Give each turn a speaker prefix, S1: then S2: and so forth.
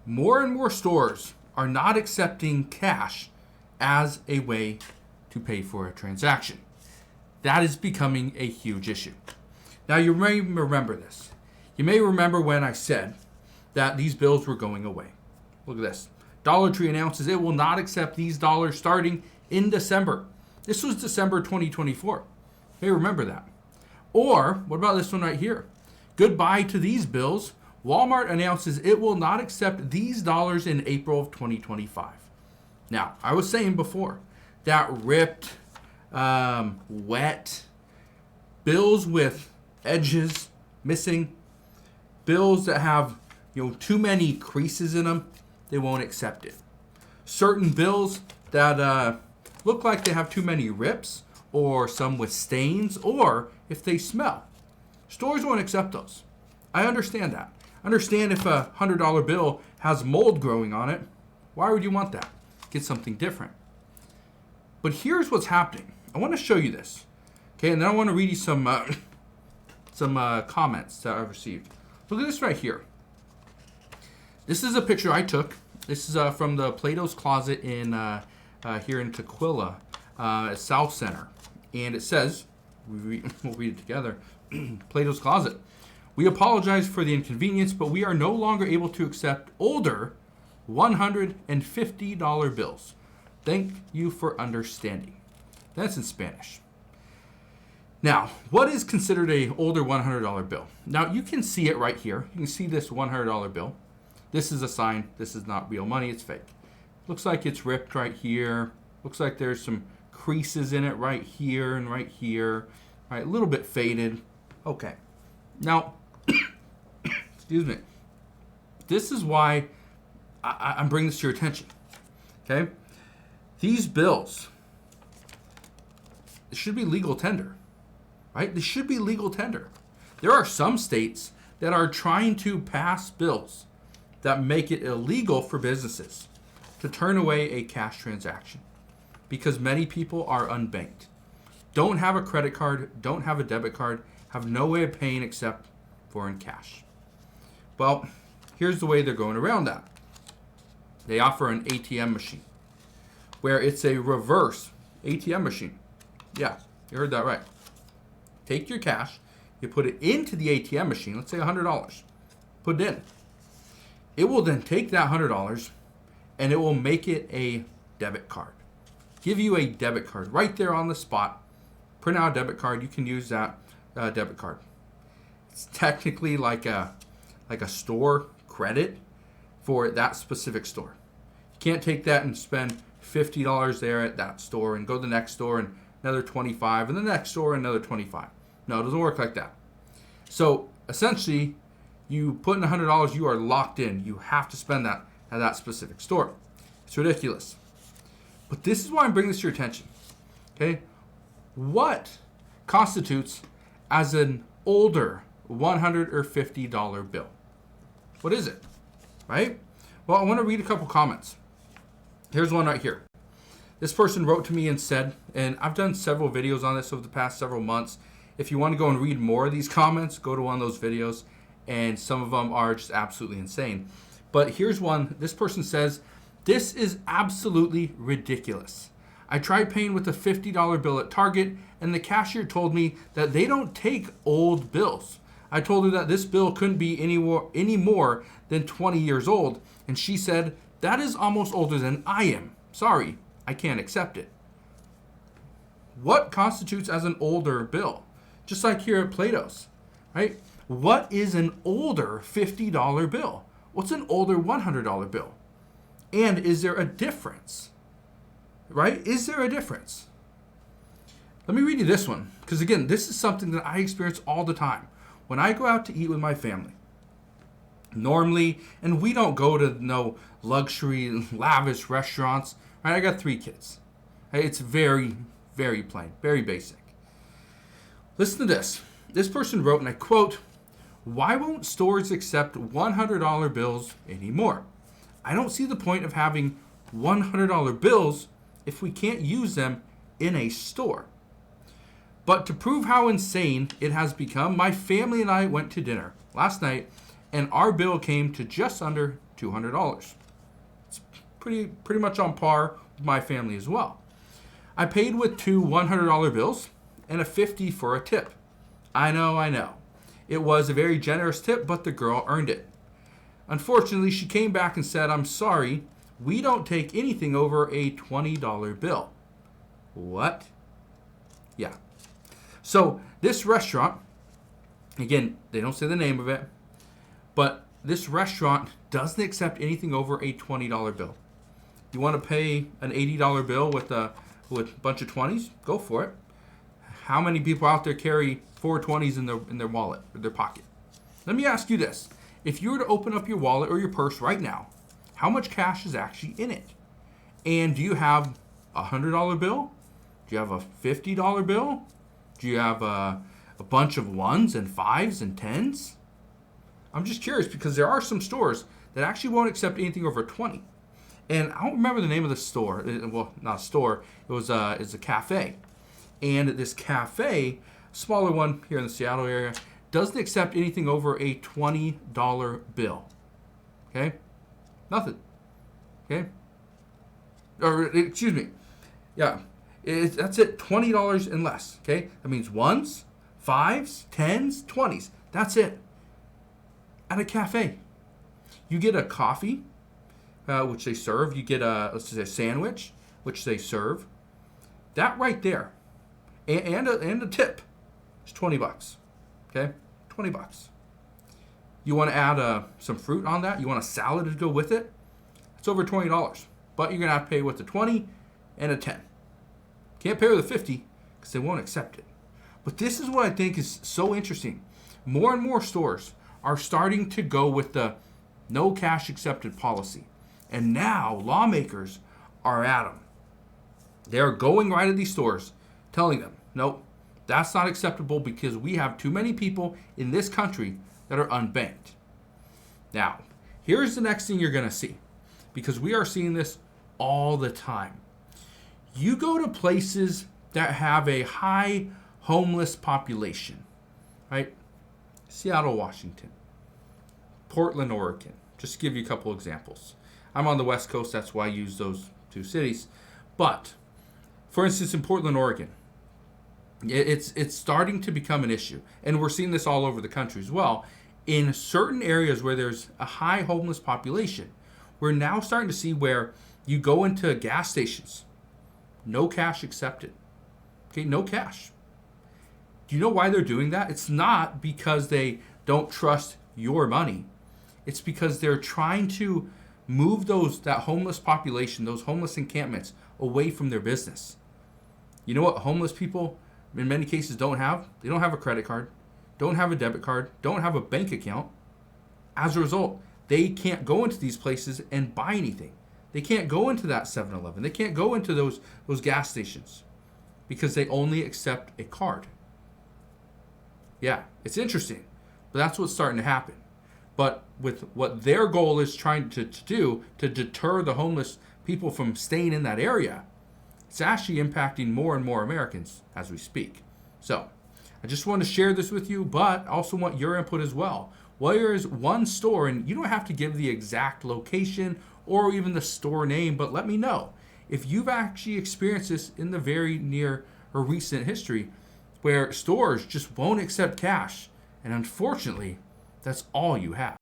S1: more and more stores are not accepting cash as a way to pay for a transaction. That is becoming a huge issue. Now, you may remember this. You may remember when I said that these bills were going away. Look at this. Dollar Tree announces it will not accept these dollars starting in December. This was December 2024. You may remember that. Or, what about this one right here? Goodbye to these bills. Walmart announces it will not accept these dollars in April of 2025. Now, I was saying before that ripped, wet bills with edges missing, bills that have too many creases in them, they won't accept it. Certain bills that look like they have too many rips, or some with stains, or if they smell, stores won't accept those. I understand that. Understand if a $100 bill has mold growing on it, why would you want that? Get something different. But here's what's happening. I want to show you this. Okay, and then I want to read you some comments that I've received. Look at this right here. This is a picture I took. This is from the Plato's Closet in here in Tequila, at South Center. And it says, we'll read it together, Plato's Closet. We apologize for the inconvenience, but we are no longer able to accept older $150 bills. Thank you for understanding. That's in Spanish. Now, what is considered an older $100 bill? Now, you can see it right here. You can see this $100 bill. This is a sign. This is not real money. It's fake. Looks like it's ripped right here. Looks like there's some creases in it right here and right here. All right, a little bit faded. Okay. Now, excuse me. This is why I'm bringing this to your attention. Okay? These bills, it should be legal tender. Right? They should be legal tender. There are some states that are trying to pass bills that make it illegal for businesses to turn away a cash transaction because many people are unbanked. Don't have a credit card, don't have a debit card, have no way of paying except for in cash. Well, here's the way they're going around that. They offer an ATM machine where it's a reverse ATM machine. Yeah, you heard that right. Take your cash, you put it into the ATM machine, let's say $100. Put it in. It will then take that $100 and it will make it a debit card. Give you a debit card right there on the spot. Print out a debit card. You can use that debit card. It's technically like a store credit for that specific store. You can't take that and spend $50 there at that store and go to the next store and another $25 and the next store another $25. No, it doesn't work like that. So essentially, you put in $100, you are locked in. You have to spend that at that specific store. It's ridiculous. But this is why I'm bringing this to your attention. Okay? What constitutes as an older $100 or $50 bill? What is it? Right? Well, I want to read a couple comments. Here's one right here. This person wrote to me and said, and I've done several videos on this over the past several months. If you want to go and read more of these comments, go to one of those videos, and some of them are just absolutely insane. But here's one. This person says, this is absolutely ridiculous. I tried paying with a $50 bill at Target, and the cashier told me that they don't take old bills. I told her that this bill couldn't be any more than 20 years old, and she said, that is almost older than I am. Sorry, I can't accept it. What constitutes as an older bill? Just like here at Plato's, right? What is an older $50 bill? What's an older $100 bill? And is there a difference? Right? Is there a difference? Let me read you this one. Because again, this is something that I experience all the time. When I go out to eat with my family, normally, and we don't go to no luxury, lavish restaurants. Right? I got 3 kids. Right? It's very, very plain, very basic. Listen to this. This person wrote, and I quote, "Why won't stores accept $100 bills anymore? I don't see the point of having $100 bills if we can't use them in a store. But to prove how insane it has become, my family and I went to dinner last night, and our bill came to just under $200. It's pretty much on par with my family as well. I paid with two $100 bills and a 50 for a tip. I know. It was a very generous tip, but the girl earned it. Unfortunately, she came back and said, "I'm sorry, we don't take anything over a $20 bill." What? Yeah. So this restaurant, again, they don't say the name of it, but this restaurant doesn't accept anything over a $20 bill. You want to pay an $80 bill with a bunch of 20s? Go for it. How many people out there carry 4 20s in their wallet or their pocket? Let me ask you this. If you were to open up your wallet or your purse right now, how much cash is actually in it? And do you have a $100 bill? Do you have a $50 bill? Do you have a bunch of 1s and 5s and 10s? I'm just curious because there are some stores that actually won't accept anything over 20. And I don't remember the name of the store. Well, not a store. It's a cafe. And this cafe, smaller one here in the Seattle area, doesn't accept anything over a $20 bill. Okay? Nothing. Okay? Or, excuse me. Yeah. That's it. $20 and less. Okay? That means 1s, 5s, 10s, 20s. That's it. At a cafe. You get a coffee, which they serve. You get let's say a sandwich, which they serve. That right there, and a tip, is $20. Okay, $20. You want to add some fruit on that? You want a salad to go with it? It's over $20. But you're gonna have to pay with a 20 and a 10. Can't pay with a 50 because they won't accept it. But this is what I think is so interesting. More and more stores are starting to go with the no cash accepted policy. And now lawmakers are at them. They're going right at these stores telling them, nope, that's not acceptable because we have too many people in this country that are unbanked. Now, here's the next thing you're going to see, because we are seeing this all the time. You go to places that have a high homeless population, right? Seattle, Washington, Portland, Oregon, just to give you a couple examples. I'm on the West Coast, that's why I use those two cities. But, for instance, in Portland, Oregon, it's starting to become an issue. And we're seeing this all over the country as well. In certain areas where there's a high homeless population, we're now starting to see where you go into gas stations, no cash accepted. Okay, no cash. Do you know why they're doing that? It's not because they don't trust your money. It's because they're trying to move that homeless population, those homeless encampments, away from their business. You know what homeless people in many cases don't have? They don't have a credit card, don't have a debit card, don't have a bank account. As a result, they can't go into these places and buy anything. They can't go into that 7-Eleven. They can't go into those gas stations because they only accept a card. Yeah, it's interesting, but that's what's starting to happen. But with what their goal is trying to do to deter the homeless people from staying in that area, it's actually impacting more and more Americans as we speak. So I just want to share this with you, but also want your input as well. Where is one store, and you don't have to give the exact location or even the store name, but let me know if you've actually experienced this in the very near or recent history where stores just won't accept cash. And unfortunately, that's all you have.